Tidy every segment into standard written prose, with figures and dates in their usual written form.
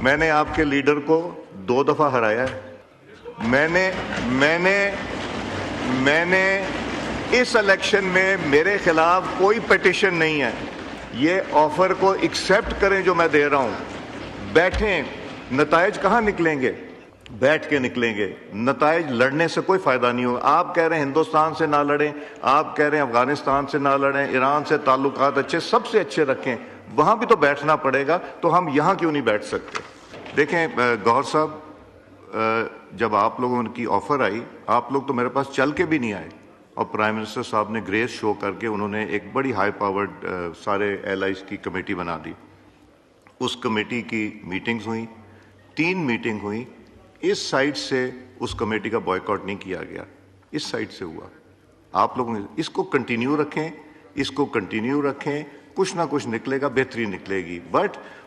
میں نے آپ کے لیڈر کو 2 دفعہ ہرایا ہے. میں نے اس الیکشن میں میرے خلاف کوئی پیٹیشن نہیں ہے. یہ آفر کو ایکسیپٹ کریں جو میں دے رہا ہوں. بیٹھیں. نتائج کہاں نکلیں گے؟ بیٹھ کے نکلیں گے. نتائج لڑنے سے کوئی فائدہ نہیں ہوگا. آپ کہہ رہے ہیں ہندوستان سے نہ لڑیں، آپ کہہ رہے ہیں افغانستان سے نہ لڑیں، ایران سے تعلقات سب سے اچھے رکھیں. وہاں بھی تو بیٹھنا پڑے گا، تو ہم یہاں کیوں نہیں بیٹھ سکتے؟ دیکھیں گوہر صاحب، جب آپ لوگوں کی آفر آئی، آپ لوگ تو میرے پاس چل کے بھی نہیں آئے، اور پرائم منسٹر صاحب نے گریس شو کر کے انہوں نے ایک بڑی ہائی پاورڈ سارے ایلائز کی کمیٹی بنا دی. اس کمیٹی کی میٹنگز ہوئیں، 3 میٹنگ ہوئیں. اس سائڈ سے اس کمیٹی کا بائیکاٹ نہیں کیا گیا، اس سائڈ سے ہوا. آپ لوگوں نے اس کو کنٹینیو رکھیں، کچھ نہ کچھ نکلے گا، بہتری نکلے گی.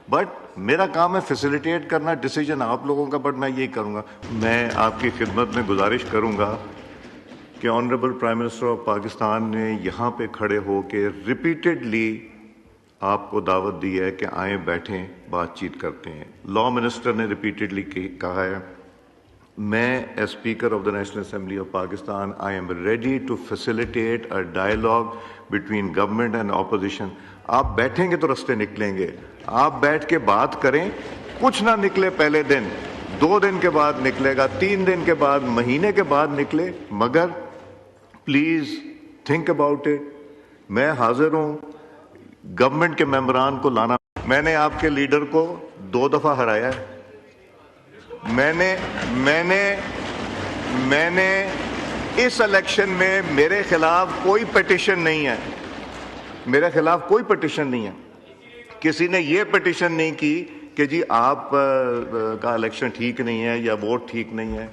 بٹ میرا کام ہے فیسیلیٹیٹ کرنا، ڈیسیجن آپ لوگوں کا، بٹ میں یہی کروں گا. میں آپ کی خدمت میں گزارش کروں گا کہ honourable prime minister of Pakistan نے یہاں پہ کھڑے ہو کے ریپیٹڈلی آپ کو دعوت دی ہے کہ آئیں، بیٹھیں، بات چیت کرتے ہیں. لا منسٹر نے ریپیٹڈلی کہا ہے، میں as speaker of the National Assembly of Pakistan I am ready to facilitate a dialogue between government and opposition. آپ بیٹھیں گے تو رستے نکلیں گے. آپ بیٹھ کے بات کریں. کچھ نہ نکلے پہلے دن، 2 دن کے بعد نکلے گا، 3 دن کے بعد، مہینے کے بعد نکلے، مگر پلیز تھنک اباؤٹ اٹ. میں حاضر ہوں گورنمنٹ کے ممبران کو لانا. میں نے آپ کے لیڈر کو 2 دفعہ ہرایا ہے. میں نے اس الیکشن میں میرے خلاف کوئی پیٹیشن نہیں ہے. کسی نے یہ پیٹیشن نہیں کی کہ جی آپ کا الیکشن ٹھیک نہیں ہے یا ووٹ ٹھیک نہیں ہے.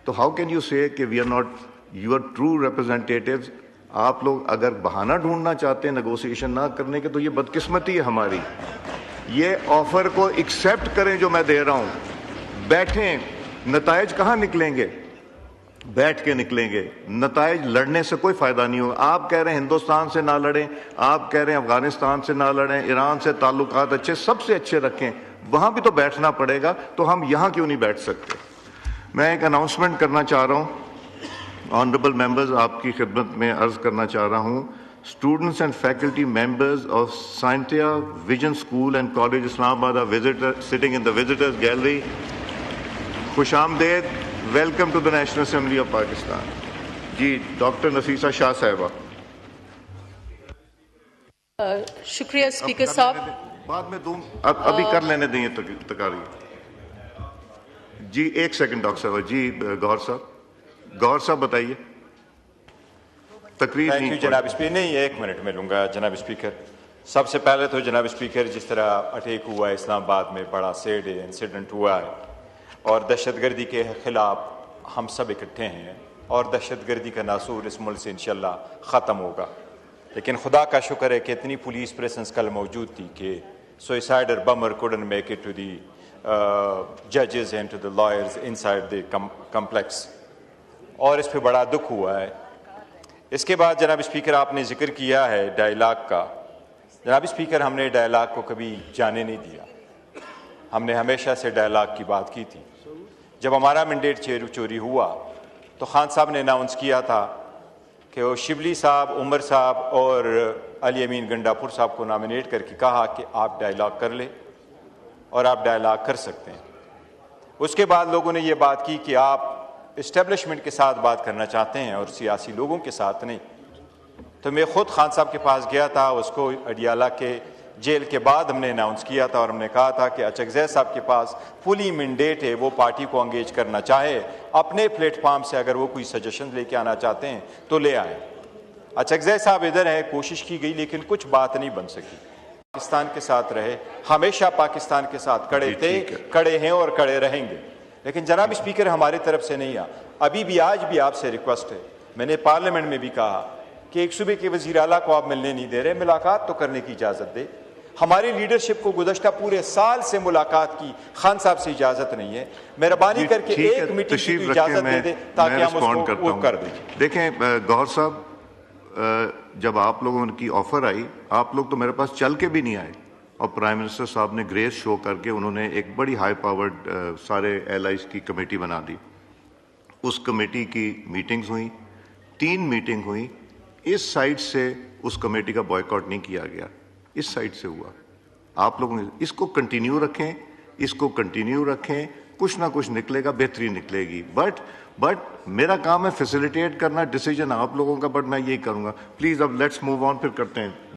تو ہاؤ کین یو سے کہ we are not your true representatives? آپ لوگ اگر بہانہ ڈھونڈنا چاہتے ہیں نیگوسیشن نہ کرنے کے، تو یہ بدقسمتی ہے ہماری. یہ آفر کو ایکسیپٹ کریں جو میں دے رہا ہوں. بیٹھیں. نتائج کہاں نکلیں گے؟ بیٹھ کے نکلیں گے. نتائج لڑنے سے کوئی فائدہ نہیں ہوگا. آپ کہہ رہے ہیں ہندوستان سے نہ لڑیں، آپ کہہ رہے ہیں افغانستان سے نہ لڑیں، ایران سے تعلقات سب سے اچھے رکھیں. وہاں بھی تو بیٹھنا پڑے گا، تو ہم یہاں کیوں نہیں بیٹھ سکتے؟ میں ایک اناؤنسمنٹ کرنا چاہ رہا ہوں. آنریبل ممبرز، آپ کی خدمت میں عرض کرنا چاہ رہا ہوں. Students and faculty members of Scientia Vision School and College Islamabad are sitting in the visitors gallery. خوش آمدید. Welcome to the National Assembly of Pakistan. جی ڈاکٹر نفیسہ شاہ صاحبہ. شکریہ اسپیکر صاحب. بعد میں دوں، ابھی کر لینے دیں یہ تقاری. جی 1 سیکنڈ ڈاکٹر صاحب. جی گوہر صاحب بتائیے. تقریر نہیں جناب اسپیکر. نہیں 1 منٹ میں لوں گا جناب اسپیکر. سب سے پہلے تو جناب اسپیکر، جس طرح اٹیک ہوا ہے اسلام آباد میں، بڑا سیڈ انسیڈنٹ ہوا ہے، اور دہشت گردی کے خلاف ہم سب اکٹھے ہیں، اور دہشت گردی کا ناسور اس ملک سے انشاءاللہ ختم ہوگا. لیکن خدا کا شکر ہے کہ اتنی پولیس پریسنس کل موجود تھی کہ suicide bomber couldn't make it to the ججز and to the lawyers inside the complex, اور اس پہ بڑا دکھ ہوا ہے. اس کے بعد جناب اسپیکر، آپ نے ذکر کیا ہے ڈائلاگ کا. جناب اسپیکر، ہم نے ڈائلاگ کو کبھی جانے نہیں دیا. ہم نے ہمیشہ سے ڈائلاگ کی بات کی تھی. جب ہمارا مینڈیٹ چوری ہوا تو خان صاحب نے اناؤنس کیا تھا کہ وہ شبلی صاحب، عمر صاحب اور علی امین گنڈاپور صاحب کو نامینیٹ کر کے کہا کہ آپ ڈائلاگ کر لیں اور آپ ڈائلاگ کر سکتے ہیں. اس کے بعد لوگوں نے یہ بات کی کہ آپ اسٹیبلشمنٹ کے ساتھ بات کرنا چاہتے ہیں اور سیاسی لوگوں کے ساتھ نہیں. تو میں خود خان صاحب کے پاس گیا تھا. اس کو اڈیالہ کے جیل کے بعد ہم نے اناؤنس کیا تھا، اور ہم نے کہا تھا کہ اچکزئی صاحب کے پاس فلی مینڈیٹ ہے، وہ پارٹی کو انگیج کرنا چاہے اپنے پلیٹ فارم سے، اگر وہ کوئی سجیشن لے کے آنا چاہتے ہیں تو لے آئیں. اچکزئی صاحب ادھر ہے، کوشش کی گئی لیکن کچھ بات نہیں بن سکی. پاکستان کے ساتھ رہے، ہمیشہ پاکستان کے ساتھ کڑے تھے، کڑے ہیں اور کڑے رہیں گے. لیکن جناب اسپیکر، ہماری طرف سے نہیں ابھی بھی آج بھی آپ سے ریکویسٹ ہے. میں نے پارلیمنٹ میں بھی کہا کہ ایک صوبے کے وزیر اعلیٰ کو آپ ملنے نہیں دے رہے، ملاقات تو کرنے کی اجازت دے. ہماری لیڈرشپ کو گزشتہ پورے سال سے ملاقات کی خان صاحب سے اجازت نہیں ہے. مہربانی کر کے ایک میٹنگ کی اجازت دے دیں تاکہ ہم اس کو کر دیں. دیکھیں گوہر صاحب، جب آپ لوگوں کی آفر آئی، آپ لوگ تو میرے پاس چل کے بھی نہیں آئے. اور پرائم منسٹر صاحب نے گریس شو کر کے انہوں نے ایک بڑی ہائی پاورڈ سارے ایلائز کی کمیٹی بنا دی. اس کمیٹی کی میٹنگز ہوئیں, 3 میٹنگ ہوئیں. اس سائڈ سے اس کمیٹی کا بائیکاٹ نہیں کیا گیا, اس سائڈ سے ہوا. آپ لوگوں نے اس کو کنٹینیو رکھیں, اس کو کنٹینیو رکھیں, کچھ نہ کچھ نکلے گا, بہتری نکلے گی. بٹ میرا کام ہے فیسیلیٹیٹ کرنا, ڈیسیجن آپ لوگوں کا, بٹ میں یہی کروں گا. پلیز اب لیٹس موو آن, پھر کرتے ہیں.